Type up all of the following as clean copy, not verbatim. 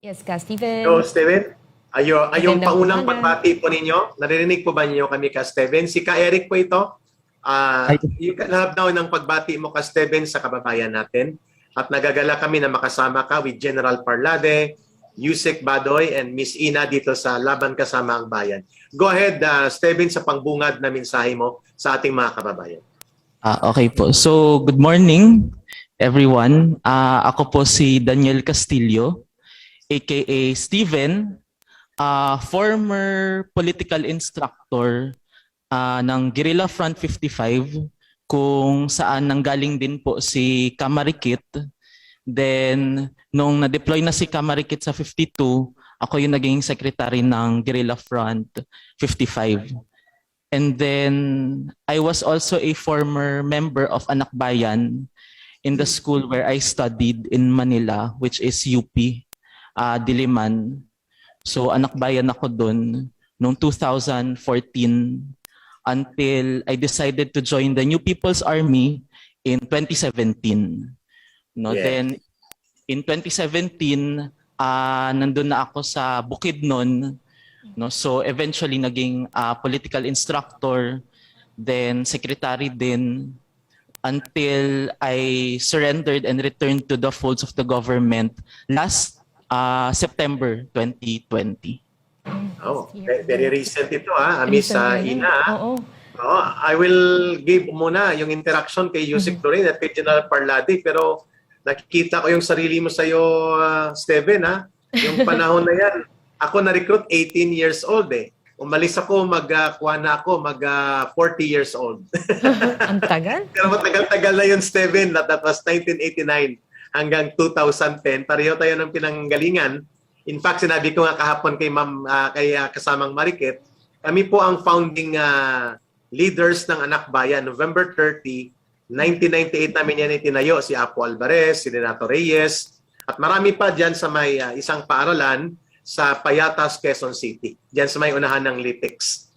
Yes, Ka So, Steven. Steven, yung Magandang paunang umaga. pagbati po ninyo, naririnig po ba niyo kami, Ka Steven? Si Ka Eric po ito. Ay, You can have now ng pagbati mo, Ka Steven, sa kababayan natin. At nagagala kami na makasama ka with General Parlade, Yusek Badoy, and Miss Ina dito sa Laban Kasama ang Bayan. Go ahead, Steven, sa pangbungad na mensahe mo sa ating mga kababayan. okay po. So, good morning, everyone. Ako po si Daniel Castillo, aka Steven, former political instructor ng Guerrilla Front 55, kung saan nanggaling din po si Kamarikit. Then, nung na-deploy na si Kamarikit sa 52, ako yung naging secretary ng Guerrilla Front 55. And then I was also a former member of Anak Bayan in the school where I studied in Manila, which is UP, Diliman. So Anak Bayan ako dun noong 2014 until I decided to join the New People's Army in 2017. No, Yeah. Then in 2017, nandun na ako sa Bukidnon. No, so eventually naging political instructor, then secretary din, until I surrendered and returned to the folds of the government last September 2020. Oh, very recent ito, Miss Recent na yan. Ina. Oo. I will give muna yung interaction kay Yusek Lorin at kay General Parlade, pero nakikita ko yung sarili mo sa'yo, Steven, yung panahon na yan. Ako na-recruit 18 years old eh. Umalis ako, mag-40 years old. Ang tagal. Pero matagal-tagal na yun, Steven. That was 1989 hanggang 2010. Pareho tayo ng pinanggalingan. In fact, sinabi ko nga kahapon kay kasamang Marikit, kami po ang founding leaders ng Anak Bayan. November 30, 1998 namin yan itinayo. Si Apo Alvarez, si Renato Reyes, at marami pa dyan sa may isang paaralan sa Payatas, Quezon City. Diyan sa may unahan ng Litex.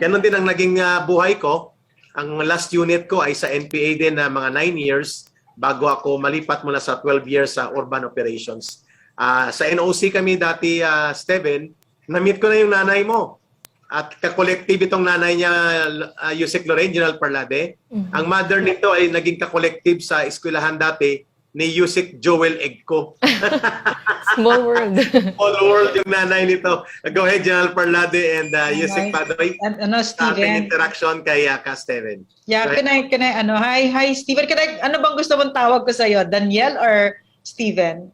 Ganon din ang naging buhay ko. Ang last unit ko ay sa NPA din na mga 9 years bago ako malipat mula sa 12 years sa urban operations. Sa NOC kami dati, Steven, na-meet ko na yung nanay mo. At ka-collective itong nanay niya, Yusek Loren, General Parlade. Ang mother nito ay naging ka-collective sa eskwelahan dati ni Yusek Joel Egco. Small world. Small world yung nanay nito. Go ahead, General Parlade and Yusek Padoy. And Sa ating Steven. interaction kay Steven. Yeah, can I hi Steven, ano bang gusto mong tawag ko sa iyo? Daniel or Steven?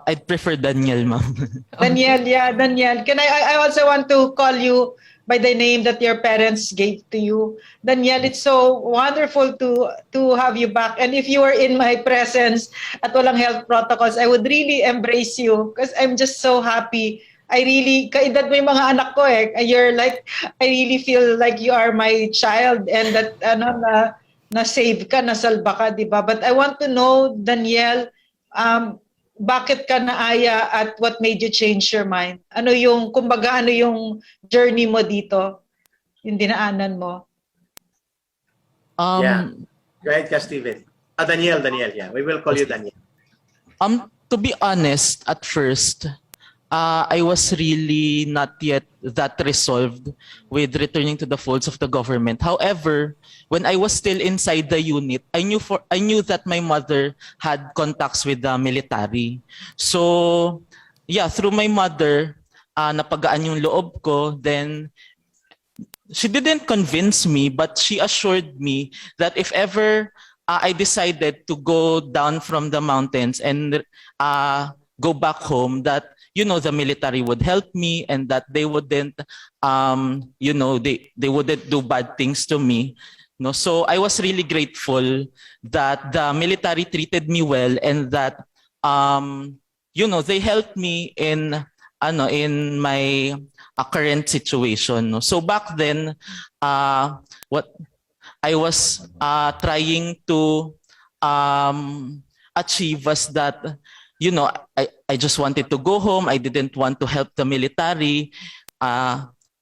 I'd prefer Daniel, ma'am. Daniel, yeah, Daniel. I also want to call you by the name that your parents gave to you. Daniel, it's so wonderful to have you back. And if you were in my presence at walang health protocols, I would really embrace you because I'm just so happy. I really, kaedad mo yung mga anak ko eh. You're like, I really feel like you are my child and that na-save ka, nasalba ka, di ba? But I want to know, Daniel, bakit ka naaya at what made you change your mind? Ano yung, kumbaga, ano yung journey mo dito? Yung dinaanan mo? Yeah. Go ahead, Steven. Daniel, yeah. We will call you Daniel. To be honest, at first, I was really not yet that resolved with returning to the folds of the government. However, when I was still inside the unit, I knew that my mother had contacts with the military. So, yeah, through my mother, napagaan yung loob ko. Then, she didn't convince me, but she assured me that if ever I decided to go down from the mountains and go back home, that the military would help me and that they wouldn't, they wouldn't do bad things to me. No, so I was really grateful that the military treated me well and that, they helped me in my current situation. No? So back then, what I was trying to achieve was that, I just wanted to go home. I didn't want to help the military.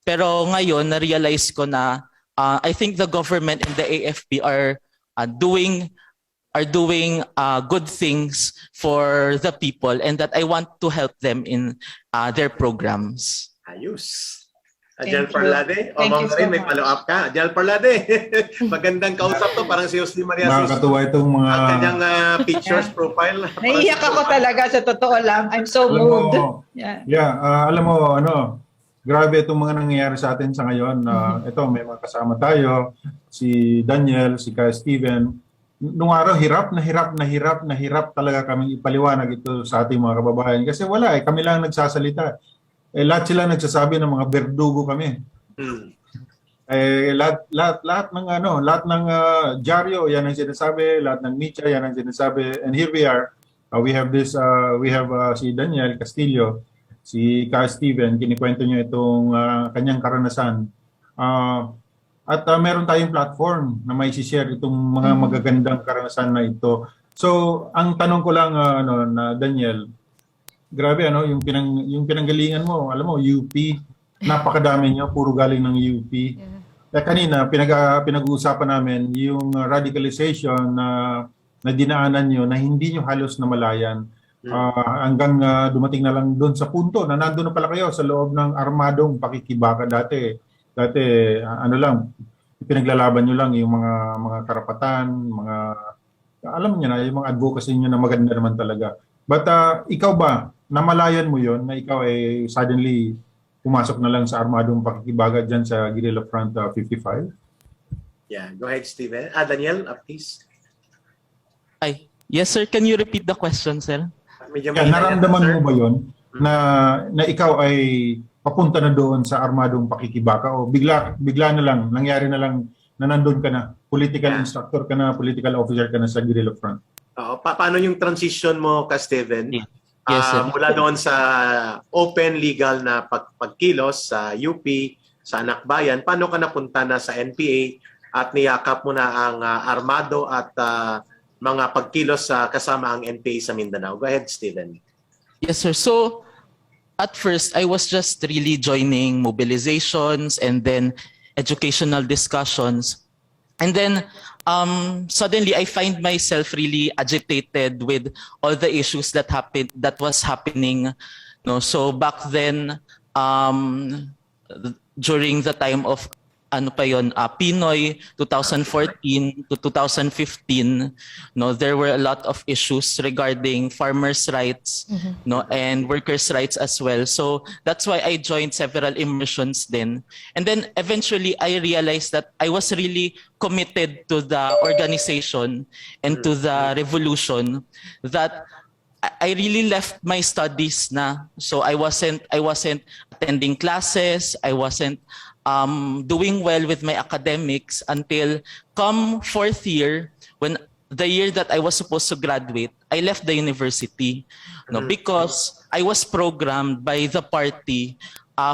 Pero ngayon, na-realize ko na I think the government and the AFP are doing are doing good things for the people and that I want to help them in their programs. Ayos. Thank Ajal you. Parlade, o Thank Ma'am you so Lorraine, may much. follow-up ka. Ajal Parlade, magandang kausap to, parang si Jose Maria Sisto. Nakakatuwa itong mga... Ang kanyang pictures, Yeah. profile. Naiiyak ako talaga sa totoo lang. I'm so Alam moved. mo, Yeah. alam mo, grabe itong mga nangyayari sa atin sa ngayon. Ito, may mga kasama tayo, si Daniel, si Kyle Steven. Nung araw, hirap talaga kaming ipaliwanag ito sa ating mga kababayan. Kasi wala kami lang nagsasalita. Lahat sila nagsasabi ng mga berdugo kami. Lahat ng dyaryo, yan ang sinasabi, lahat ng media, yan ang sinasabi. And here we are. We have si Daniel Castillo, si Kyle Steven, kinikwento niyo itong kanyang karanasan. Meron tayong platform na may share itong mga magagandang karanasan na ito. So, ang tanong ko lang na Daniel, grabe yung pinanggalingan mo, alam mo, UP, napakadami niyo, puro galing ng UP. Kanina pinag-uusapan namin yung radicalization na dinaanan niyo na hindi niyo halos namalayan. Hanggang dumating na lang doon sa punto na nandoon na pala kayo sa loob ng armadong pakikibaka dati pinaglalaban niyo lang yung mga karapatan, alam niyo na yung mga advocacy niyo na maganda naman talaga. But ikaw ba, namalayan mo yon na ikaw ay suddenly pumasok na lang sa armadong pakikibaga dyan sa Guerrilla Front 55? Yeah, go ahead, Steven. Daniel, please. Yes, sir. Can you repeat the question, sir? Medyo Naramdaman mo ba yon na ikaw ay papunta na doon sa armadong pakikibaka o bigla na lang, nangyari na lang na nandun ka na, political instructor ka na, political officer ka na sa Guerrilla Front? Paano yung transition mo, Steven? Yes, sir. Mula doon sa open legal na pagkilos sa UP, sa anak bayan, paano ka napunta na sa NPA at niyakap mo na ang armado at mga pagkilos kasama ang NPA sa Mindanao? Go ahead, Steven. Yes, sir. So, at first, I was just really joining mobilizations and then educational discussions. And then, suddenly, I find myself really agitated with all the issues that was happening. No, so back then, during the time of Pinoy 2014 to 2015, there were a lot of issues regarding farmers' rights, and workers' rights as well. So that's why I joined several immersions then. And then eventually I realized that I was really committed to the organization and to the revolution, that I really left my studies na. So I wasn't attending classes, I wasn't doing well with my academics until come fourth year, when the year that I was supposed to graduate, I left the university, because I was programmed by the party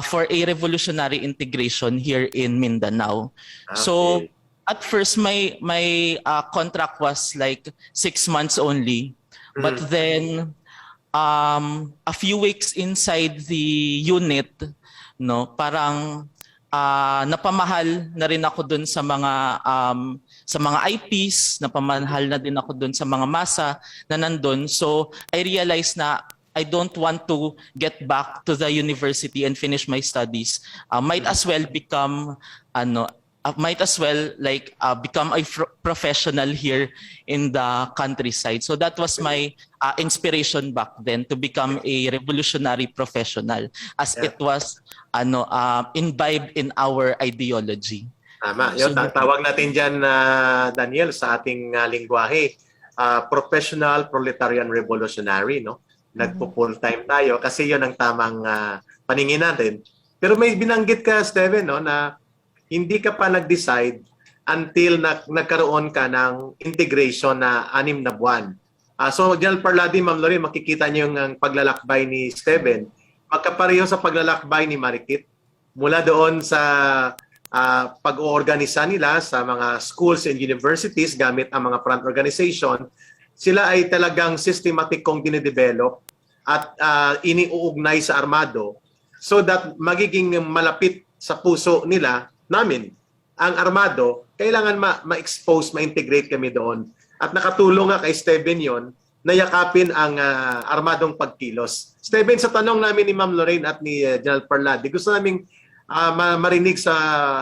for a revolutionary integration here in Mindanao. Okay. So at first, my contract was like 6 months only, but then a few weeks inside the unit, parang napamahal na rin ako dun sa mga IPs, napamahal na din ako dun sa mga masa na nandun. So I realized na I don't want to get back to the university and finish my studies. Might as well become become a professional here in the countryside. So that was my inspiration back then, to become a revolutionary professional, as it was imbibed in our ideology. Tama. Yun, tawag natin dyan, Daniel, sa ating lingwahe, professional proletarian revolutionary, no? Nagpo-full time tayo kasi yun ang tamang paningin natin. Pero may binanggit ka, Steven, no, na hindi ka pa nag-decide until nagkaroon ka ng integration na 6 na buwan. So, General Parladi, Ma'am Lorraine, makikita niyo yung paglalakbay ni Steven. Magkapareho sa paglalakbay ni Marikit. Mula doon sa pag-oorganisa nila sa mga schools and universities gamit ang mga front organization, sila ay talagang systematic kong dinedevelop at iniuugnay sa armado so that magiging malapit sa puso namin, ang armado, kailangan ma-expose, ma-integrate kami doon at nakatulong nga kay Steven yon na yakapin ang armadong pagkilos. Steven, sa tanong namin ni Ma'am Lorraine at ni General Parladi, gusto naming marinig sa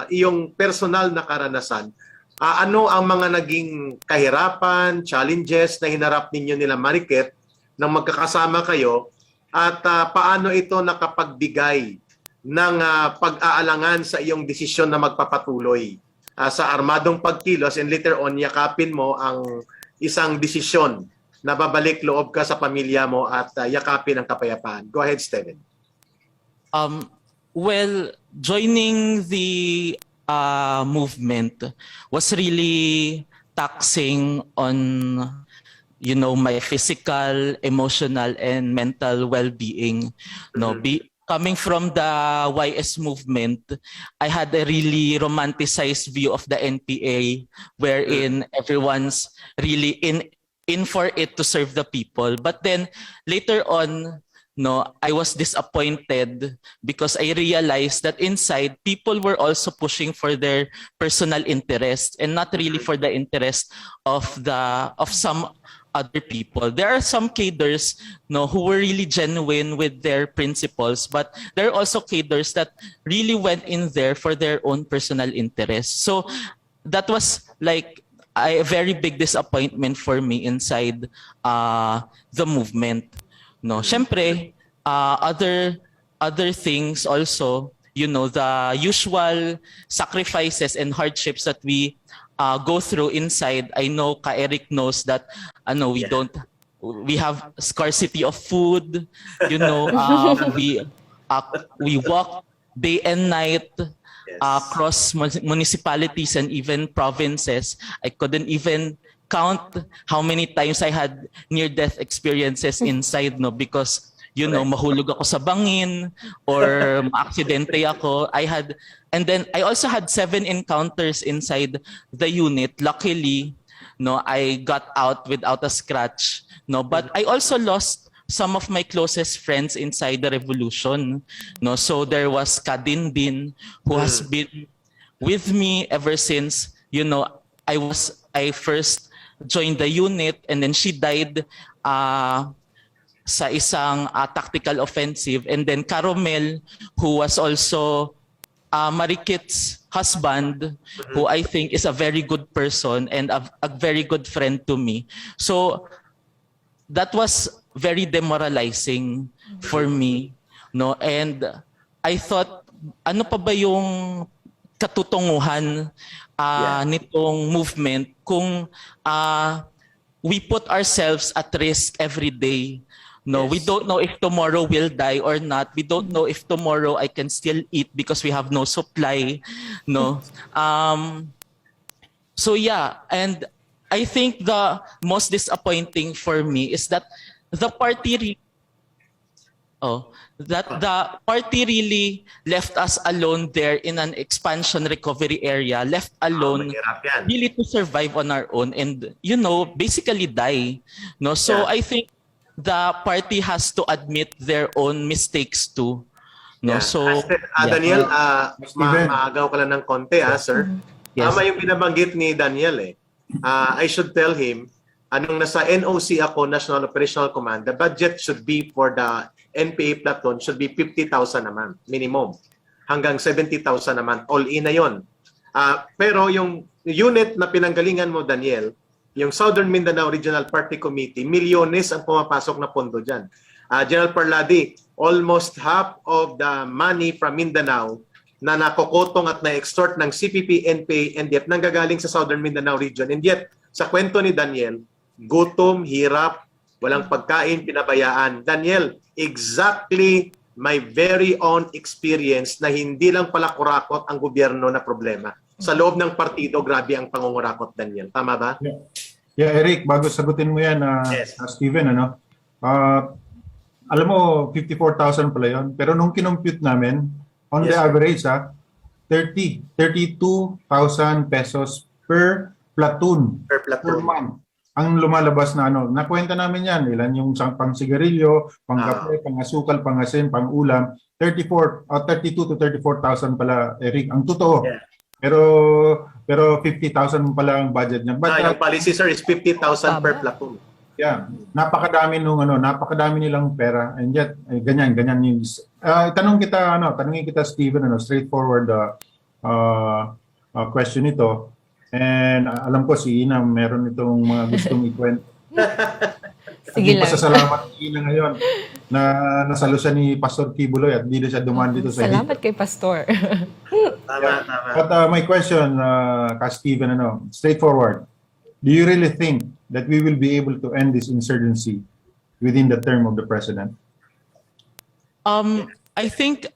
iyong personal na karanasan. Ano ang mga naging kahirapan, challenges na hinarap ninyo nila Mariket nang magkakasama kayo at paano ito nakapagbigay ng pag-aalangan sa iyong desisyon na magpapatuloy sa armadong pagkilos and later on yakapin mo ang isang desisyon na babalik loob ka sa pamilya mo at yakapin ang kapayapaan. Go ahead, Steven. Well, joining the movement was really taxing on my physical, emotional, and mental well-being. Coming from the YS movement, I had a really romanticized view of the NPA, wherein everyone's really in for it to serve the people. But then later on, I was disappointed because I realized that inside people were also pushing for their personal interest and not really for the interest of some other people. There are some cadres who were really genuine with their principles, but there are also cadres that really went in there for their own personal interest. So that was like a very big disappointment for me inside the movement. Syempre, other things also, the usual sacrifices and hardships that we go through inside. I know Eric knows that we have scarcity of food, we walk day and night across municipalities and even provinces. I couldn't even count how many times I had near-death experiences inside, because mahulog ako sa bangin or maaksidente ako. And then I also had 7 encounters inside the unit. Luckily, I got out without a scratch. But I also lost some of my closest friends inside the revolution. So there was Kadindin, who has been with me ever since I first joined the unit, and then she died sa isang tactical offensive. And then Caromel, who was also Marikit's husband, who I think is a very good person and a very good friend to me. So that was very demoralizing for me, and I thought, ano pa ba yung katutunguhan nitong movement kung we put ourselves at risk every day. We don't know if tomorrow we'll die or not. We don't know if tomorrow I can still eat because we have no supply. So yeah, and I think the most disappointing for me is that the party really left us alone there in an expansion recovery area, left alone really to survive on our own and basically die. So I think the party has to admit their own mistakes too. So Daniel, maagaw ka lang ng konti, sir. Yes. Tama yung binabanggit ni Daniel I should tell him, anong nasa NOC ako, National Operational Command, the budget should be for the NPA platoon should be 50,000 naman, minimum. Hanggang 70,000 naman, all in na yun. Pero yung unit na pinanggalingan mo, Daniel, yung Southern Mindanao Regional Party Committee, milyones ang pumapasok na pondo dyan. General Parladi, almost half of the money from Mindanao na nakokotong at na-extort ng CPP, NPA, and yet nanggagaling sa Southern Mindanao region. And yet, sa kwento ni Daniel, gutom, hirap, walang pagkain, pinabayaan. Daniel, exactly my very own experience na hindi lang pala kurakot ang gobyerno na problema. Sa loob ng partido, grabe ang pangungurakot, Daniel. Tama ba? Yeah, Eric, bago sagutin mo yan, Steven, alam mo, 54,000 pala yun. Pero nung kinompute namin, on the average, 32,000 pesos per platoon. Per month. Ang lumalabas na nakwenta namin yan. Ilan yung pang sigarilyo, pang kape, pang asukal, pang asin, pang ulam. 32 to 34,000 pala, Eric. Ang totoo. Yeah. Pero Pero 50,000 pala ang budget niya. But Yung policy, sir, is 50,000 per Tama. platoon. yeah, napakadami napakadami nilang pera, and yet ganyan yung tanungin kita Steven, straightforward question ito. And alam ko si Ina meron itong mga gustong ikwento. Sige lang. Pasasalamat ni Ina ngayon na nasalo siya ni Pastor Kibuloy at hindi siya dumaan dito sa Salamat kay Pastor. Tama. But my question, Steven, straightforward. Do you really think that we will be able to end this insurgency within the term of the president? I think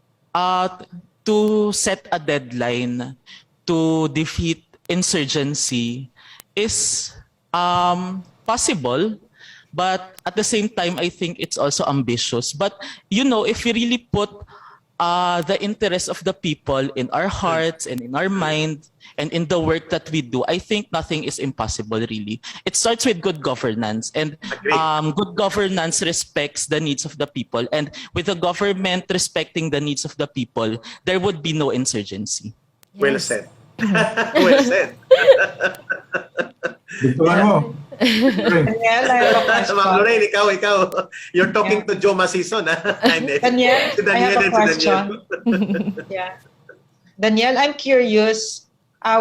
to set a deadline to defeat insurgency is possible, but at the same time, I think it's also ambitious. But if we really put the interests of the people in our hearts and in our mind and in the work that we do, I think nothing is impossible, really. It starts with good governance, and good governance respects the needs of the people. And with the government respecting the needs of the people, there would be no insurgency. Well said. Well said. Dituan mo. Daniel, I have a question. Ma'am Lorraine, ikaw. You're talking to Joe Masison, ha? Hindi. Daniel, Si I have a and si question. Yeah. Daniel, I'm curious,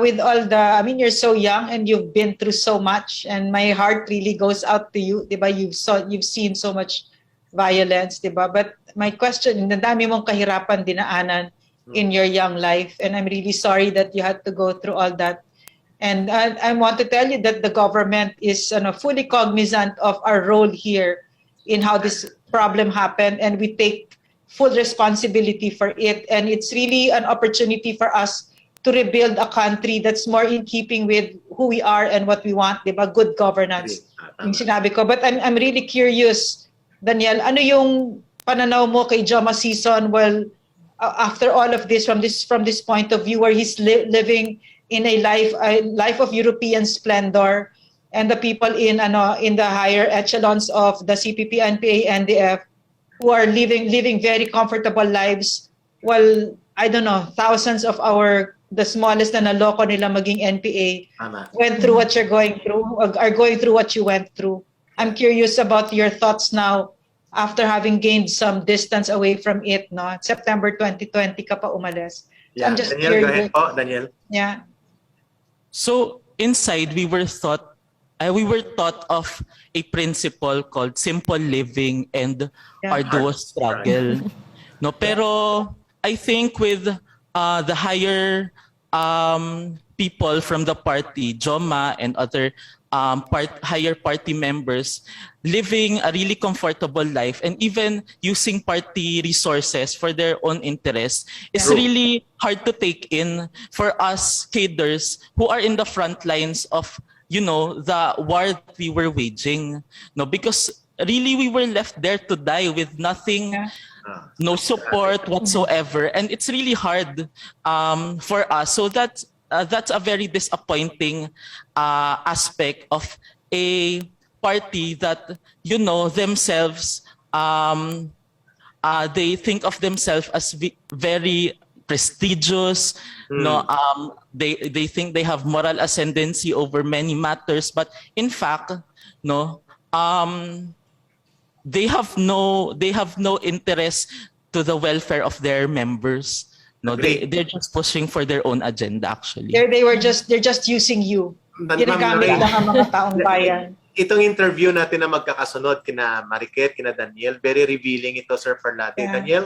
with all you're so young and you've been through so much, and my heart really goes out to you, diba? You've seen so much violence, diba? But my question, ang dami mong kahirapan dinaanan in your young life, and I'm really sorry that you had to go through all that. And I want to tell you that the government is fully cognizant of our role here in how this problem happened, and we take full responsibility for it. And it's really an opportunity for us to rebuild a country that's more in keeping with who we are and what we want, diba? Good governance, yung sinabi ko. But I'm really curious, Daniel, ano yung pananaw mo kay Joma Season? Well, after all of this, from this point of view, where he's living in a life of European splendor, and the people in the higher echelons of the CPP, NPA, NDF, who are living very comfortable lives, while thousands of the smallest na naloko nila maging NPA went through what you're going through, are going through what you went through. I'm curious about your thoughts now after having gained some distance away from it. September 2020 ka pa umalis. So I'm just Daniel, go curious. ahead. Daniel. Yeah. So inside, we were taught of a principle called simple living and arduous struggle. No, pero I think with the higher people from the party, Joma and other higher party members, living a really comfortable life and even using party resources for their own interests is really hard to take in for us cadres who are in the front lines of the war that we were waging. No, because really we were left there to die with nothing, no support whatsoever, and it's really hard for us. So that's a very disappointing aspect of a party that themselves they think of themselves as very prestigious. They think they have moral ascendancy over many matters, but in fact they have no interest to the welfare of their members. They're just pushing for their own agenda, actually. They're just using you. Ginagamit lang ang mga taong bayan. Itong interview natin na magkakasunod kina Mariket, kina Daniel, very revealing ito, Sir Parlate. Yeah. Daniel,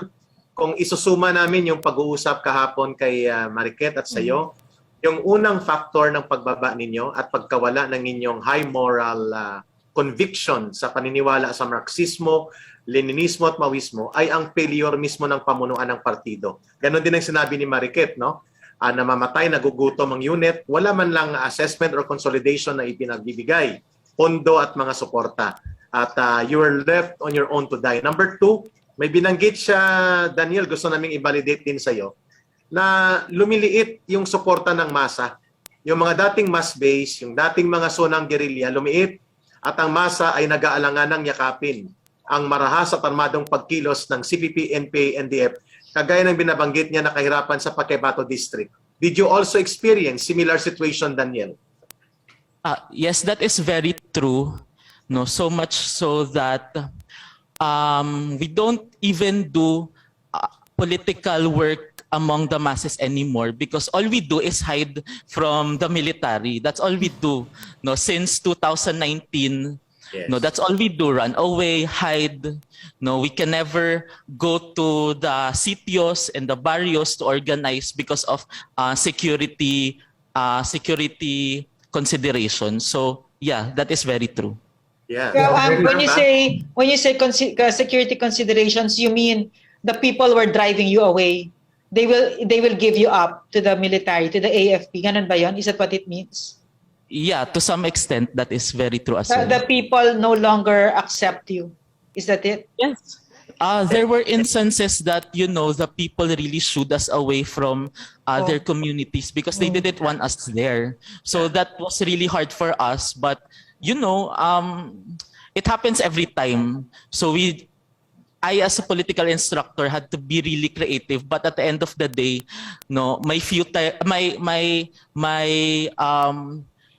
kung isusuma namin yung pag-uusap kahapon kay Mariket at sa'yo, yung unang factor ng pagbaba ninyo at pagkawala ng inyong high moral conviction sa paniniwala sa Marxismo, Leninismo at Maoismo ay ang failure mismo ng pamunuan ng partido. Ganon din ang sinabi ni Mariket, no? Namamatay, nagugutom ang unit, wala man lang assessment or consolidation na ipinagbibigay, pondo at mga suporta. At you were left on your own to die. Number 2, may binanggit siya, Daniel, gusto naming i-validate din sa'yo, na lumiliit yung suporta ng masa. Yung mga dating mass base, yung dating mga sonang guerrilla, lumiit at ang masa ay nag-aalangan ng yakapin ang marahas at armadong pagkilos ng CPP, NPA, NDF, kagaya ng binabanggit niya na kahirapan sa Paquebato District. Did you also experience similar situation, Daniel? Yes, that is very true. No, so much so that we don't even do political work among the masses anymore because all we do is hide from the military. That's all we do. No, since 2019, Yes. no, that's all we do. Run away, hide. No, we can never go to the sitios and the barrios to organize because of security considerations. So yeah, that is very true. Yeah. Well, very when you say security considerations, you mean the people who are driving you away. They will give you up to the military, to the AFP. Ganun ba yun? Is that what it means? Yeah, to some extent, that is very true as well. The people no longer accept you. Is that it? Yes. There were instances that, the people really shooed us away from their communities because they didn't want us there. So that was really hard for us. But, it happens every time. So I, as a political instructor, had to be really creative. But at the end of the day, my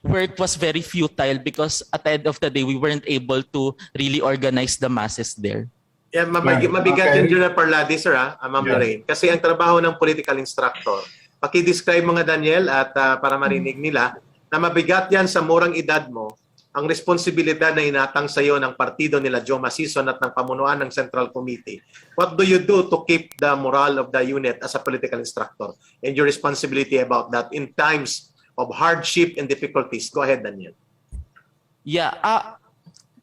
work was very futile because at the end of the day, we weren't able to really organize the masses there. Yeah, mabigat Okay. yung General Parladi, sir, Ma'am Yeah. Lorraine. Kasi ang trabaho ng political instructor, paki-describe mga Daniel at para marinig nila na mabigat yan sa murang edad mo, ang responsibilidad na inatang sa iyo ng partido nila Joe Masison at ng pamunuan ng Central Committee. What do you do to keep the morale of the unit as a political instructor and your responsibility about that in times of hardship and difficulties? Go ahead, Daniel. Yeah,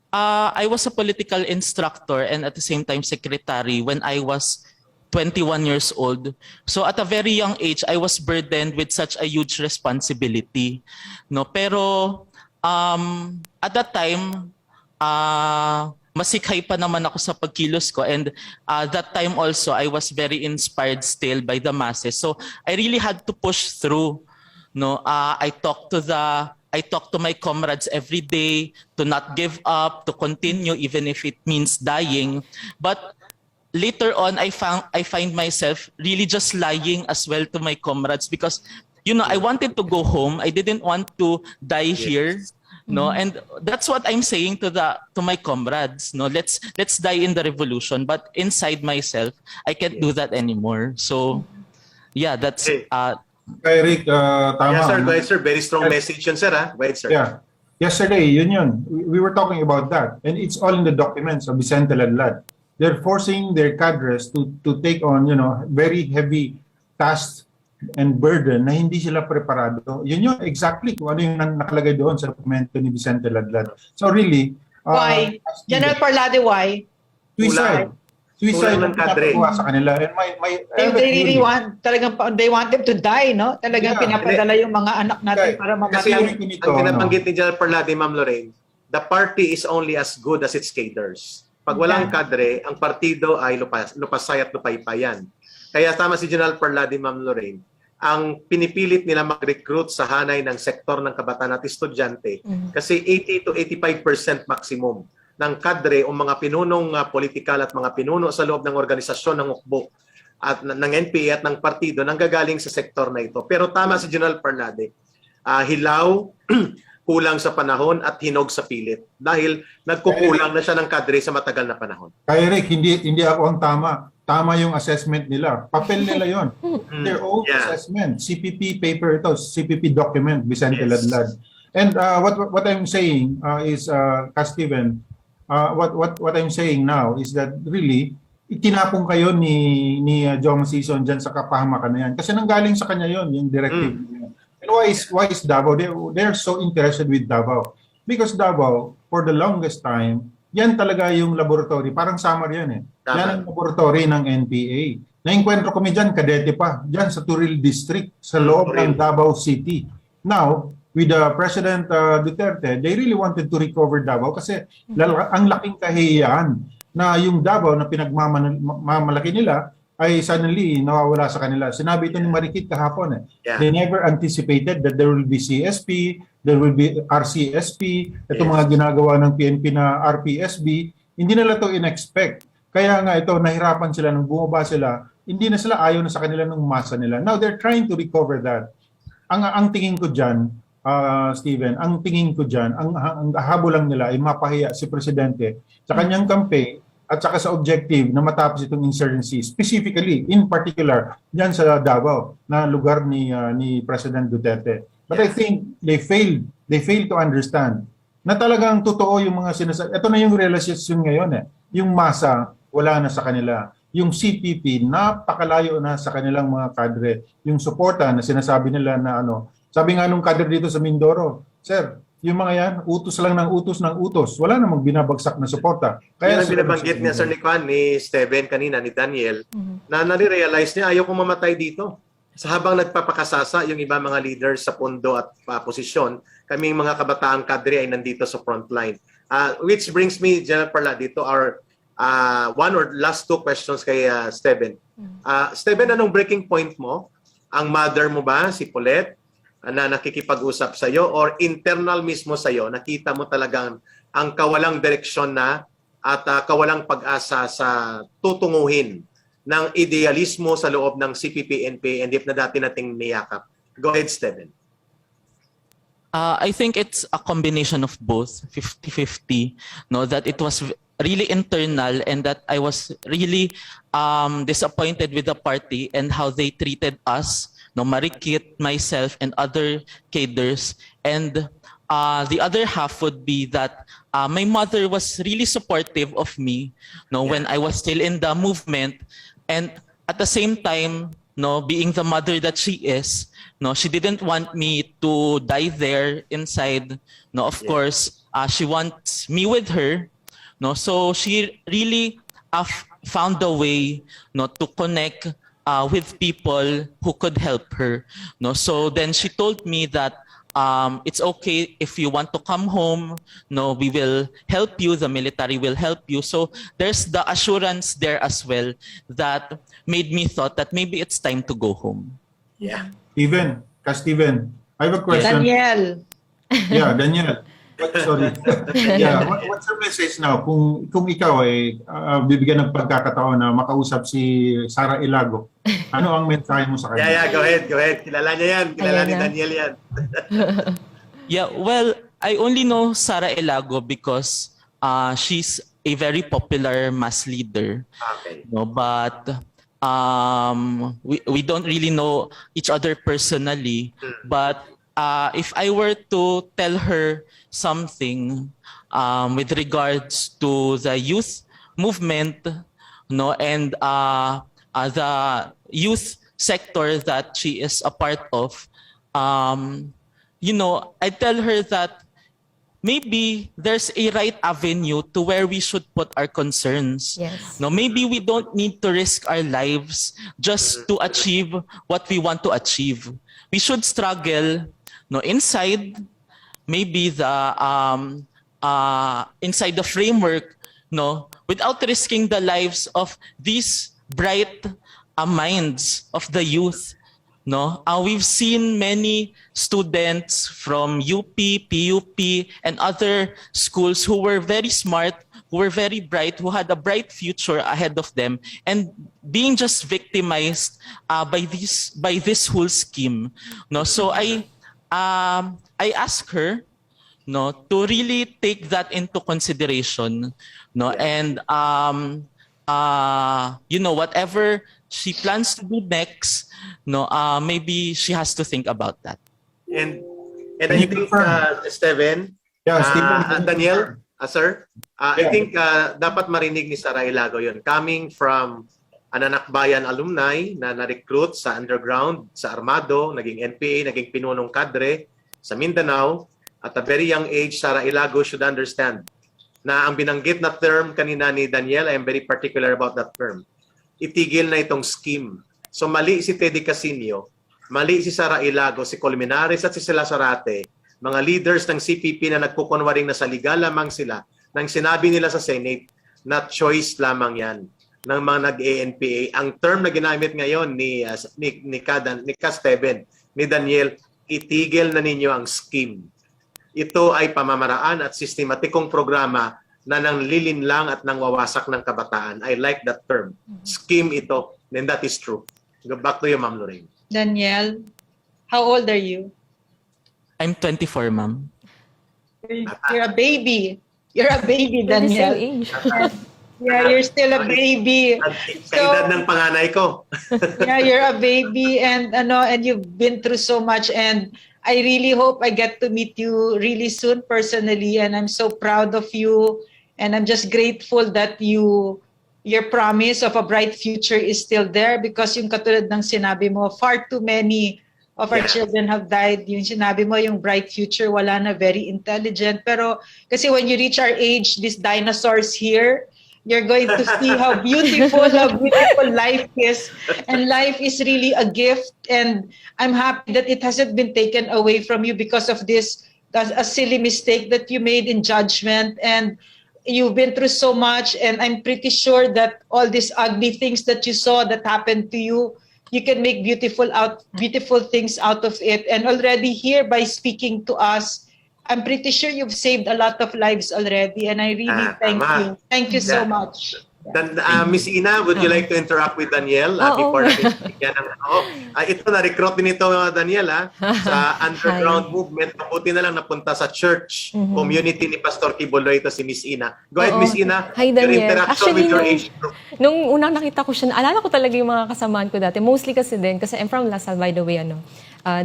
I was a political instructor and at the same time secretary when I was 21 years old. So at a very young age, I was burdened with such a huge responsibility. Pero at that time, masikhay pa naman ako sa pagkilos ko, and that time also I was very inspired still by the masses. So I really had to push through. I talk to my comrades every day to not give up, to continue even if it means dying. But later on, I find myself really just lying as well to my comrades because, I wanted to go home. I didn't want to die here. And that's what I'm saying to my comrades. Let's die in the revolution. But inside myself, I can't do that anymore. So, yeah, that's. Kay Rick, tama. Yes, sir. Go ahead, sir. Very strong message yun, sir. Go ahead, sir. Yeah. Yesterday, yun. We were talking about that. And it's all in the documents of Vicente Ladlad. They're forcing their cadres to take on, very heavy tasks and burden na hindi sila preparado. Yun yung exactly kung ano yung nakalagay doon sa dokumento ni Vicente Ladlad. So really, Why? General Parlade, why? Suicide Kulang ng kadre. sa kanila. And They really want, they want them to die, no? Talagang Yeah. pinapadala yung mga anak natin Okay. para Kasi mamatay. ang pinabanggit ni General Parladi, Ma'am Lorraine, the party is only as good as its cadres. Pag walang kadre, ang partido ay lupasay at lupaypayan. Kaya tama si General Parladi, Ma'am Lorraine, ang pinipilit nila mag-recruit sa hanay ng sektor ng kabataan at estudyante kasi 80 to 85% maximum ng kadre o mga pinunong politikal at mga pinuno sa loob ng organisasyon ng UKBO at ng NPA at ng partido nanggagaling sa sektor na ito. Pero tama si General Parlade, hilaw, kulang sa panahon at hinog sa pilit dahil nagkukulang na siya ng kadre sa matagal na panahon. Kaya Rick, hindi ako ang tama. Tama yung assessment nila. Papel nila yon. Their own assessment. CPP paper ito, CPP document, Vicente Ladlad. And what I'm saying is, Steven, what I'm saying now is that really, itinapong kayo ni Joe Masison dyan sa kapahamakan na yan. Kasi nanggaling sa kanya yon yung directive. And why is Davao? They're so interested with Davao. Because Davao, for the longest time, yan talaga yung laboratory. Parang summer yan eh. Yan ang laboratory ng NPA. Nainkwentro kami dyan, kadete pa. Dyan sa Turil District, sa loob ng Davao City. Now, with President Duterte, they really wanted to recover Davao kasi ang laking kahihiyan na yung Davao na pinagmamalaki nila ay suddenly nawawala sa kanila. Sinabi ito ni Marikit kahapon eh. They never anticipated that there will be CSP, there will be RCSP, itong mga ginagawa ng PNP na RPSB, hindi nila to in-expect. Kaya nga ito, nahirapan sila nung bumaba sila, hindi na sila ayaw na sa kanila nung masa nila. Now they're trying to recover that. Ang tingin ko diyan, Steven, ang tingin ko diyan, ang habol lang nila ay mapahiya si presidente sa kanyang campaign at saka sa objective na matapos itong insurgency, specifically, in particular, diyan sa Davao, na lugar ni President Duterte. But I think they failed to understand na talagang totoo yung mga sinasabi. Ito na yung realization ngayon Yung masa, wala na sa kanila. Yung CPP, napakalayo na sa kanilang mga kadre. Yung suporta na sinasabi nila na sabi nga nung kadre dito sa Mindoro, Sir, yung mga yan, utos lang ng utos. Wala namang binabagsak na suporta. Kaya ang binabanggit niya, Sir ni Steven kanina, ni Daniel, na nare-realize niya, ayaw kong mamatay dito. Sa habang nagpapakasasa, yung iba mga leaders sa pondo at posisyon, kaming mga kabataang kadre ay nandito sa frontline. Which brings me, General Parla, dito our one or last two questions kay Steven. Steven, anong breaking point mo? Ang mother mo ba, si Paulette, na nakikipag-usap sa'yo, or internal mismo sa'yo, nakita mo talagang ang kawalang direksyon na at kawalang pag-asa sa tutunguhin ng idealismo sa loob ng CPP-NP and if na dati nating niyakap? Go ahead, Steven. I think it's a combination of both, 50-50, that it was really internal and that I was really disappointed with the party and how they treated us, Marikit, myself, and other cadres. And the other half would be that my mother was really supportive of me when I was still in the movement. And at the same time, being the mother that she is, she didn't want me to die there inside. Of course, she wants me with her. So she really found a way to connect with people who could help her. So then she told me that it's okay if you want to come home. We will help you. The military will help you. So there's the assurance there as well that made me thought that maybe it's time to go home. Yeah. Steven, I have a question. Daniel. Yeah, Daniel. Sorry. Yeah, what's your message now? Kung ikaw ay bibigyan ng pagkakataon na makausap si Sara Ilago, ano ang mensahe mo sa kanya? Yeah, go ahead. Kilala niya yan. Kilala ni Daniel yan. Yeah, well, I only know Sara Ilago because she's a very popular mass leader. Okay. But we don't really know each other personally. But if I were to tell her something with regards to the youth movement, and the youth sector that she is a part of, I tell her that maybe there's a right avenue to where we should put our concerns. Yes. Maybe we don't need to risk our lives just to achieve what we want to achieve. We should struggle inside maybe the inside the framework without risking the lives of these bright minds of the youth. We've seen many students from UP, PUP, and other schools who were very smart, who were very bright, who had a bright future ahead of them, and being just victimized by this whole scheme. So I ask her to really take that into consideration, and whatever she plans to do next, maybe she has to think about that. And I think, Steven, Daniel, sir, I think dapat marinig ni Sara Ilago yun. Coming from an Anakbayan alumni na na-recruit sa underground, sa Armado, naging NPA, naging pinunong kadre sa Mindanao. At a very young age, Sara Ilago should understand na ang binanggit na term kanina ni Daniel, I am very particular about that term. Itigil na itong scheme. So mali si Teddy Castillo, mali si Sara Ilago, si Colmenares at si Sila Sarate, mga leaders ng CPP na nagkukunwaring na sa liga lamang sila, nang sinabi nila sa Senate na choice lamang yan ng mga nag-ANPA. Ang term na ginamit ngayon ni Steven, ni Daniel, itigil na ninyo ang scheme. Ito ay pamamaraan at sistematikong programa na nanglilin lang at nangwawasak ng kabataan. I like that term. Scheme ito. And that is true. Go back to you, Ma'am Lorraine. Daniel, how old are you? I'm 24, ma'am. You're a baby. You're a baby, We're the same Daniel. age. Yeah, you're still a baby. Sa edad ng panganay ko. Yeah, you're a baby, and you've been through so much, and I really hope I get to meet you really soon personally, and I'm so proud of you, and I'm just grateful that your promise of a bright future is still there, because yung katulad ng sinabi mo, far too many of our children have died. Yung sinabi mo, yung bright future, wala na, very intelligent. Pero kasi when you reach our age, these dinosaurs here, you're going to see how beautiful life is. And life is really a gift. And I'm happy that it hasn't been taken away from you because of this, a silly mistake that you made in judgment. And you've been through so much. And I'm pretty sure that all these ugly things that you saw that happened to you, you can make beautiful things out of it. And already here, by speaking to us, I'm pretty sure you've saved a lot of lives already, and I really thank you. Thank you so much. Miss Ina, would you like to interact with Daniel before natin bigyan ng ito, na-recruit din ito, Daniel, sa underground movement. Mabuti na lang napunta sa church community ni Pastor Kibuloy, ito si Miss Ina. Go ahead, Miss Ina. Hi, Your Daniel. interaction Actually, with your age group. Nung unang nakita ko siya, alala ko talaga yung mga kasamaan ko dati. Mostly kasi I'm from Lasal, by the way,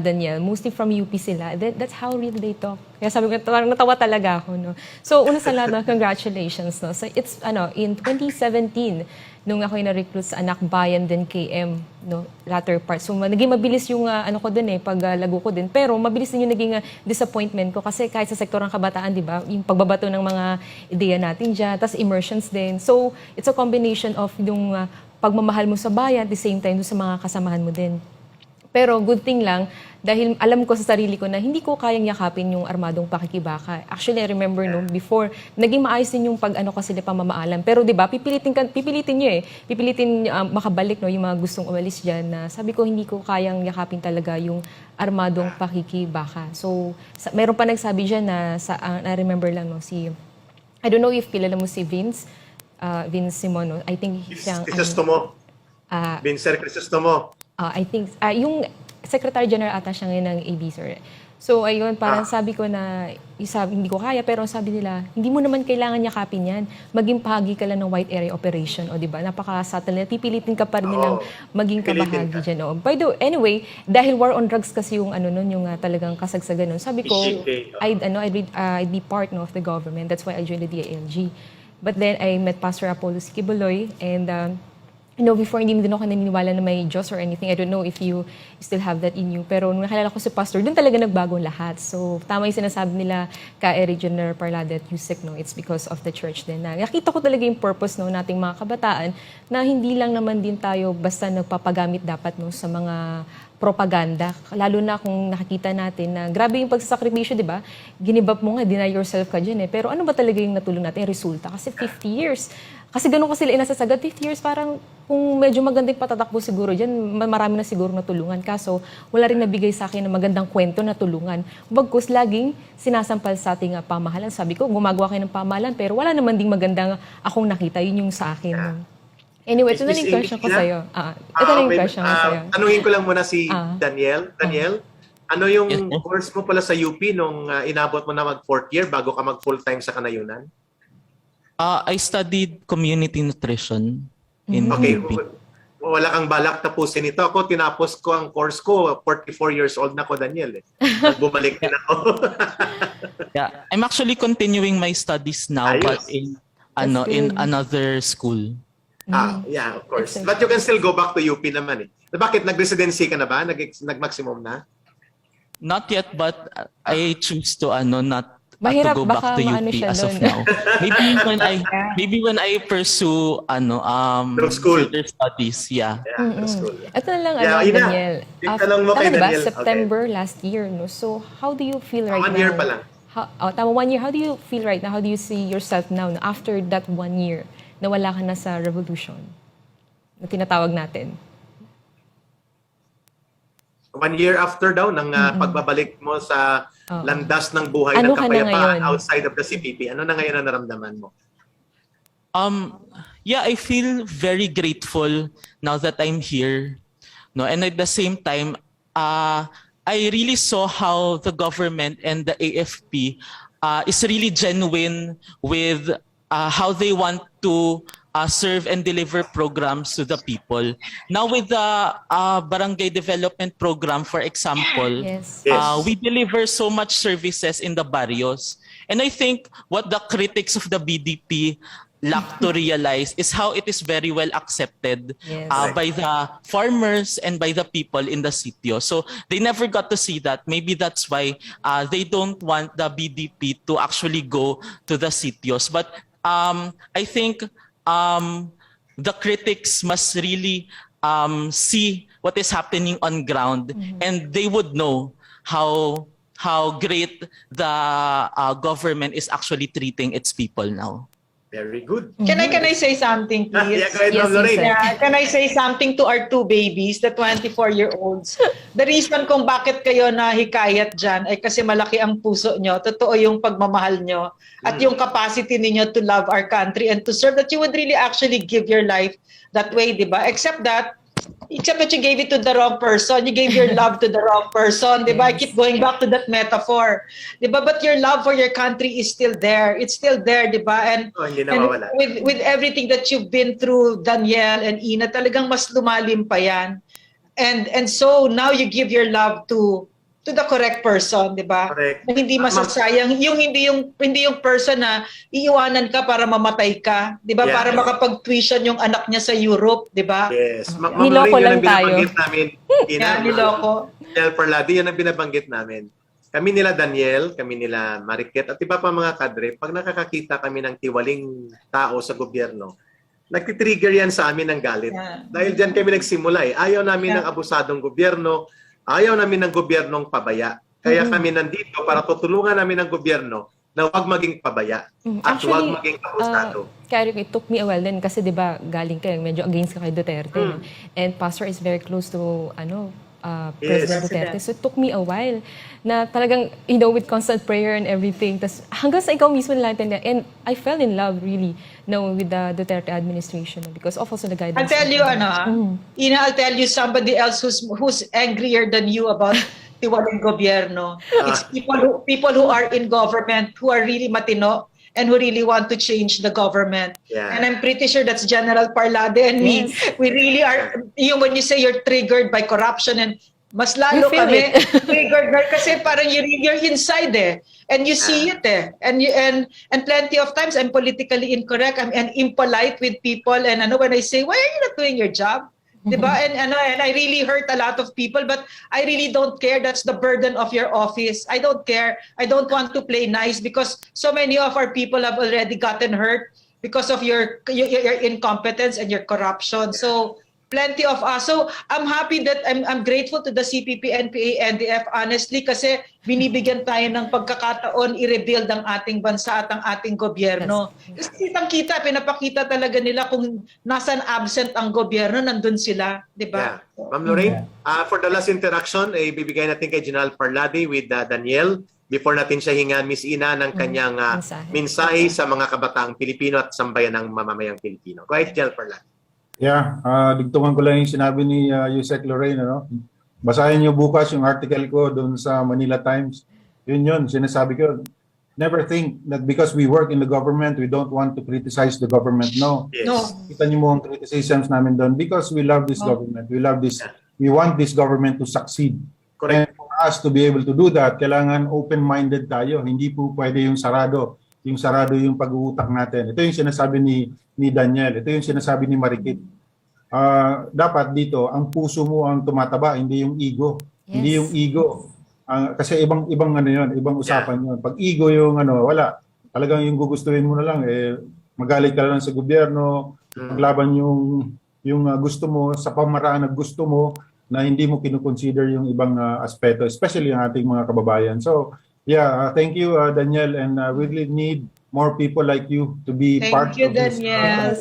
Daniel. Mostly from UP sila. That's how really they talk. Kaya sabi ko, natawa talaga ako, no? So, una sa lahat, congratulations, no? So, it's, in 2017, nung ako'y na-recruit sa Anak Bayan din KM, no? Latter part. So, naging mabilis yung, ko din paglago ko din. Pero, mabilis din yung naging disappointment ko. Kasi kahit sa sektor ng kabataan, di ba? Yung pagbabato ng mga ideya natin dyan, tas immersions din. So, it's a combination of yung pagmamahal mo sa bayan, at the same time, sa mga kasamahan mo din. Pero good thing lang, dahil alam ko sa sarili ko na hindi ko kayang yakapin yung armadong pakikibaka. Actually, I remember before, naging maayos din yung ko sila pamamaalam. Pero 'di ba, pipilitin niyo Pipilitin makabalik yung mga gustong umalis diyan na sabi ko hindi ko kayang yakapin talaga yung armadong pakikibaka. So, meron pa nagsabi diyan na I remember lang I don't know if kilala mo si Vince Simono. I think siyang Crisostomo. Vince Crisostomo. I think, yung Secretary General ata siya ngayon ng AB, sir. So, ayun, parang sabi ko na, hindi ko kaya, pero sabi nila, hindi mo naman kailangan yakapin yan. Maging bahagi ka lang ng White Area Operation, o diba? Napaka-subtle na, pipilitin ka pa rin nilang maging kabahagi dyan. O. By the way, anyway, dahil war on drugs kasi yung yung talagang kasagsagan nun, sabi ko, I'd be part of the government. That's why I joined the DILG. But then, I met Pastor Apollo Kibuloy, and before hindi din ako naniniwala na may Diyos or anything. I don't know if you still have that in you. Pero nung nakilala ko si Pastor, doon talaga nagbagong lahat. So, tama yung sinasabi nila ka Regional Parlade at Yusek, It's because of the church din. Nakita ko talaga yung purpose nating mga kabataan na hindi lang naman din tayo basta nagpapagamit dapat sa mga propaganda. Lalo na kung nakikita natin na grabe yung pagsasakripisyo, di ba? Ginibap mo nga, deny yourself ka dyan Pero ano ba talaga yung natulong natin? Yung resulta. Kasi 50 years. Kasi ganun ko sila inasasagad. 50 years, parang kung medyo magandang patatakbo siguro dyan, marami na siguro natulungan. Kaso, wala rin nabigay sa akin na magandang kwento na tulungan. Bagkus, laging sinasampal sa ating pamahalan. Sabi ko, gumagawa kayo ng pamahalan, pero wala naman ding magandang akong nakita. Yun yung sa akin. Anyway, ito na yung question ko sa'yo. Ito na yung question ko sa'yo. Tanungin ko lang muna si Daniel. Daniel, ano yung course mo pala sa UP nung inabot mo na mag-4th year bago ka mag-full-time sa Kanayunan? I studied community nutrition in UP. Wala kang balak tapusin ito. Ako, tinapos ko ang course ko. 44 years old na ako, Daniel. Bumalik din ako. Yeah, I'm actually continuing my studies now, but in another school. Yeah, of course. But you can still go back to UP naman Bakit? Nag-residency ka na ba? Nag-maximum na? Not yet, but I choose to not Mahirap, to go back to UP as of now. Maybe when I pursue further studies, school. Ito na lang Daniel. Diba, September last year, So how do you feel right now? 1 year pa lang. Tama, 1 year. How do you feel right now? How do you see yourself now after that 1 year na wala ka na sa revolution na tinatawag natin? 1 year after daw ng pagbabalik mo sa landas ng buhay ng kapayapaan outside of the CPP. Ano na ngayon ang naramdaman mo? Yeah, I feel very grateful now that I'm here. No, and at the same time, I really saw how the government and the AFP is really genuine with how they want to serve and deliver programs to the people. Now with the barangay development program, for example, Yes. Yes. we deliver so much services in the barrios. And I think what the critics of the BDP lack to realize is how it is very well accepted Yes. by the farmers and by the people in the sitio. So they never got to see that. Maybe that's why they don't want the BDP to actually go to the sitios. But I think the critics must really see what is happening on ground, and they would know how great the government is actually treating its people now. Very good. Can I say something, please? Yeah, go ahead, Yes, Ma'am Lorraine. yes, Yeah, can I say something to our two babies, the 24-year-olds? The reason kung bakit kayo nahikayat dyan ay kasi malaki ang puso nyo, totoo yung pagmamahal nyo, at yung capacity ninyo to love our country and to serve, that you would really actually give your life that way, di ba? Except that you gave it to the wrong person. You gave your love to the wrong person, di ba? I keep going back to that metaphor, di ba? But your love for your country is still there. It's still there, di ba? And, Oh, hindi and nawawala. with everything that you've been through, Danielle and Ina, talagang mas lumalim pa yan. And so now you give your love to the correct person, di ba? Correct. Na hindi masasayang, hindi yung person na iiwanan ka para mamatay ka, di ba? Yeah. Para makapag-tuition yung anak niya sa Europe, di ba? Yes. Ma'am Niloko Lorraine, yun lang ang tayo. binabanggit namin. Yeah, niloko. Daniel Parladi, yan ang binabanggit namin. Kami nila Daniel, kami nila Mariket, at iba pa mga kadre, pag nakakakita kami ng tiwaling tao sa gobyerno, nagtitrigger yan sa amin ng galit. Yeah. Dahil dyan kami nagsimula eh. Ayaw namin ng abusadong gobyerno, ayaw namin ng gobyernong pabaya. Kaya kami nandito para tutulungan namin ng gobyerno na huwag maging pabaya at huwag maging abusado. Kaya it took me a while din kasi 'di ba galing kayo medyo against ka kay Duterte. No? And Pastor is very close to President Duterte. So it took me a while na talagang, with constant prayer and everything. Tas hanggang sa ikaw mismo natin. And I fell in love really with the Duterte administration because of also the guidance. I'll tell you, Ina, I'll tell you somebody else who's angrier than you about tiwaling gobyerno. It's people who are in government who are really matino and who really want to change the government. Yeah. And I'm pretty sure that's General Parlade and me. We really are, when you say you're triggered by corruption, and mas lalo You feel kami it. triggered kasi parang you're inside and you see it and plenty of times I'm politically incorrect, I'm impolite with people, and when I say, why are you not doing your job? Diba? And I really hurt a lot of people, but I really don't care. That's the burden of your office. I don't care. I don't want to play nice because so many of our people have already gotten hurt because of your incompetence and your corruption. So plenty of us. So I'm happy that I'm grateful to the CPP, NPA, NDF, honestly, kasi binibigyan tayo ng pagkakataon i-rebuild ang ating bansa at ang ating gobyerno. Kasi kitang-kita, pinapakita talaga nila kung nasan absent ang gobyerno, nandun sila, di ba? Yeah. Ma'am Lorraine, for the last interaction, ibibigay natin kay General Parladi with Daniel before natin siya hingan, Miss Ina, ng kanyang mensahe sa mga kabataang Pilipino at sambayan ng mamamayang Pilipino. Go ahead, General Parladi. Yeah, digtungan ko lang yung sinabi ni Yusek Lorraine. Basahin niyo bukas yung article ko doon sa Manila Times. Yun, sinasabi ko. Never think that because we work in the government, we don't want to criticize the government. No. Yes. No. Kita niyo mo ang criticisms namin doon because we love this government. We love this. We want this government to succeed. Correct. And for us to be able to do that, kailangan open-minded tayo. Hindi po pwede yung sarado. Yung sarado yung pag-uutak natin. Ito yung sinasabi ni Daniel. Ito yung sinasabi ni Marikit. Dapat dito, ang puso mo ang tumataba, hindi yung ego. Yes. Hindi yung ego. Kasi ibang ibang usapan yun. Pag ego yung wala. Talagang yung gugustuhin mo na lang, magalit ka lang sa gobyerno, maglaban yung gusto mo, sa pamaraan na gusto mo, na hindi mo kinukonsider yung ibang aspeto, especially ang ating mga kababayan. So, yeah, thank you, Daniel, and we really need more people like you to be part Thank you, of this. Daniel.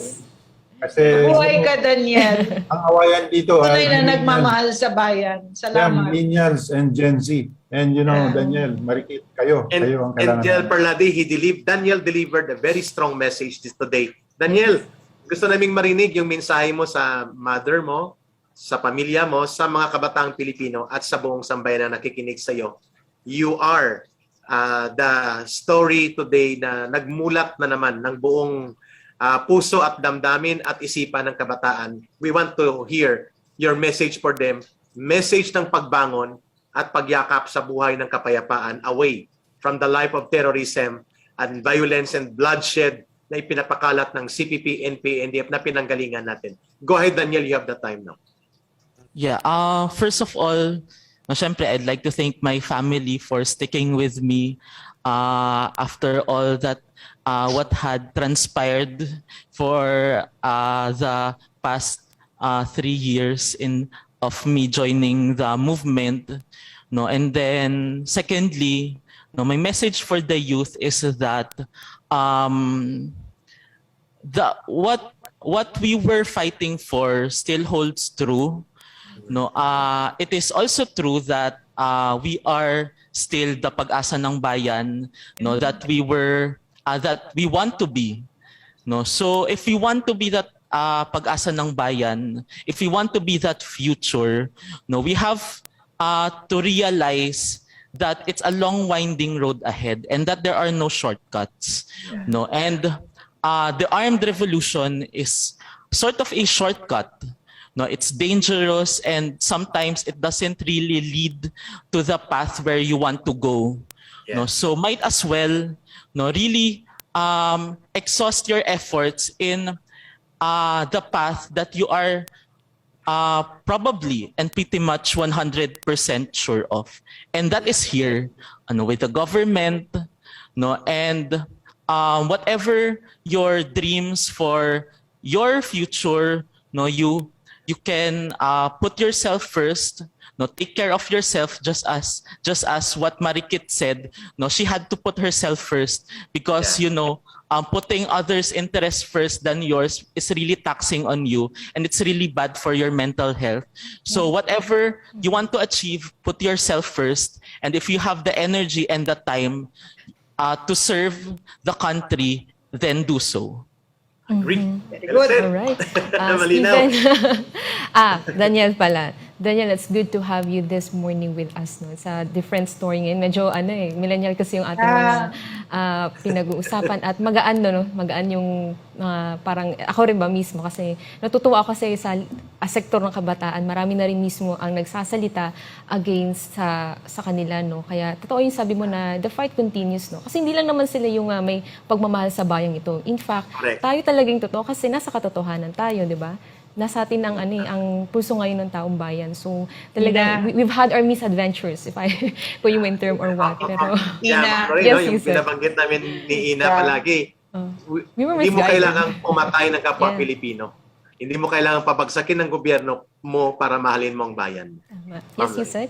Kasi Buhay ka, Daniel. ang awayan dito Tunay na millennials, nagmamahal sa bayan. Salamat. millennials and Gen Z. And Daniel, Marikit, kayo And ang kailangan. General Parladi, Daniel delivered a very strong message today Daniel, gusto naming marinig yung mensahe mo sa mother mo, sa pamilya mo, sa mga kabataang Pilipino at sa buong sambayan na nakikinig sa iyo. You are the story today na nagmulat na naman ng buong puso at damdamin at isipan ng kabataan. We want to hear your message for them, message ng pagbangon at pagyakap sa buhay ng kapayapaan away from the life of terrorism and violence and bloodshed na ipinapakalat ng CPP, NPA, NDF na pinanggalingan natin. Go ahead, Daniel, you have the time now. Yeah, first of all, syempre, I'd like to thank my family for sticking with me after all that what had transpired for the past 3 years of me joining the movement. No, and then secondly, no, my message for the youth is that what we were fighting for still holds true. No, it is also true that we are still the pag-asa ng bayan, no, that we want to be. No, so if we want to be that pag-asa ng bayan, if we want to be that future, no, we have to realize that it's a long winding road ahead and that there are no shortcuts. No, and the armed revolution is sort of a shortcut. No, it's dangerous and sometimes it doesn't really lead to the path where you want to go. No, so might as well really exhaust your efforts in the path that you are probably and pretty much 100% sure of, and that is here, with the government, no, and whatever your dreams for your future, no, you can put yourself first. No, take care of yourself, just as what Marikit said. No, she had to put herself first because putting others' interests first than yours is really taxing on you, and it's really bad for your mental health. So whatever you want to achieve, put yourself first, and if you have the energy and the time to serve the country, then do so. Agree. Good. All right. Malinaw. Stephen. Daniel pala. Daniel, it's good to have you this morning with us. No? Sa different story ngayon. Medyo millennial kasi yung ating mga pinag-uusapan. At magaan, no? Magaan yung parang, ako rin ba mismo kasi natutuwa ako kasi sa sektor ng kabataan. Marami na rin mismo ang nagsasalita against sa kanila. No? Kaya totoo yung sabi mo na the fight continues. No? Kasi hindi lang naman sila yung may pagmamahal sa bayang ito. In fact, tayo talagang totoo kasi nasa katotohanan tayo, di ba? Nasa atin ang puso ngayon ng taong bayan. So, talaga, we've had our misadventures, kung yung main term or what. Pero, Ina. Yes, yung you said. pinabanggit namin ni Ina palagi, We were hindi mo misguided. kailangang pumatay ng kapwa Pilipino. Hindi mo kailangang pabagsakin ng gobyerno mo para mahalin mo ang bayan. Tama. Yes, you said.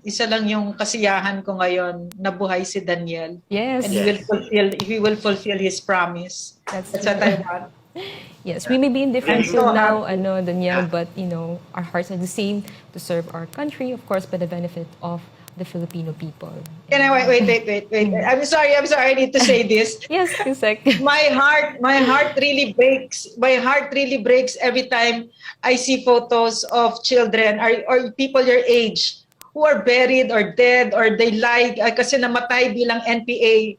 Isa lang yung kasiyahan ko ngayon na buhay si Daniel. Yes. And he will fulfill his promise. That's what I want. Yes, we may be in different I'm so field now, happy. Danielle, but our hearts are the same to serve our country, of course, for the benefit of the Filipino people. Can I wait? I'm sorry, I need to say this. Yes, Yusek. My heart really breaks. My heart really breaks every time I see photos of children or people your age who are buried or dead or they lie kasi namatay bilang NPA.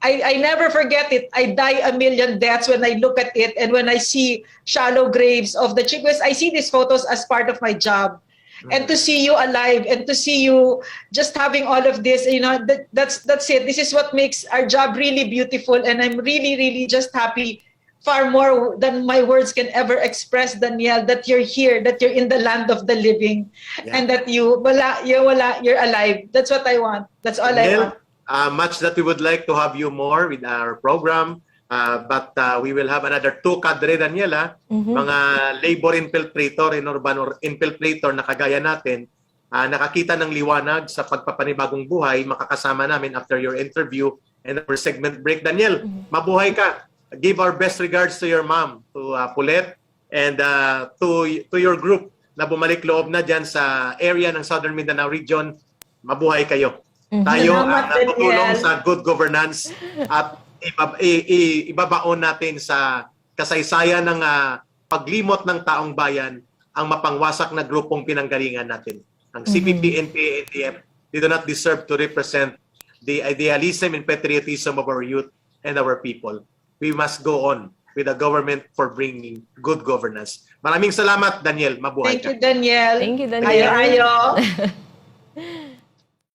I never forget it. I die a million deaths when I look at it and when I see shallow graves of the chicos. I see these photos as part of my job. And to see you alive and to see you just having all of this, that's it. This is what makes our job really beautiful, and I'm really, really just happy, far more than my words can ever express, Danielle, that you're here, that you're in the land of the living, and that you're alive. That's what I want. That's all I want. Much that we would like to have you more with our program, but we will have another 2 kadre, Daniela, mga labor infiltrator, urban infiltrator na kagaya natin, nakakita ng liwanag sa pagpapanibagong buhay, makakasama namin after your interview and our segment break. Daniel, mabuhay ka. Give our best regards to your mom, to Pulet, and to your group na bumalik loob na dyan sa area ng Southern Mindanao region. Mabuhay kayo. Tayo ang natutulong sa good governance at ibabaon natin sa kasaysayan ng paglimot ng taong bayan ang mapangwasak na grupong pinanggalingan natin. Ang CPP, NPA, NDF, they do not deserve to represent the idealism and patriotism of our youth and our people. We must go on with the government for bringing good governance. Maraming salamat, Daniel. Mabuhay Thank ka. you, Daniel. Thank you, Daniel. Ayo, ayo.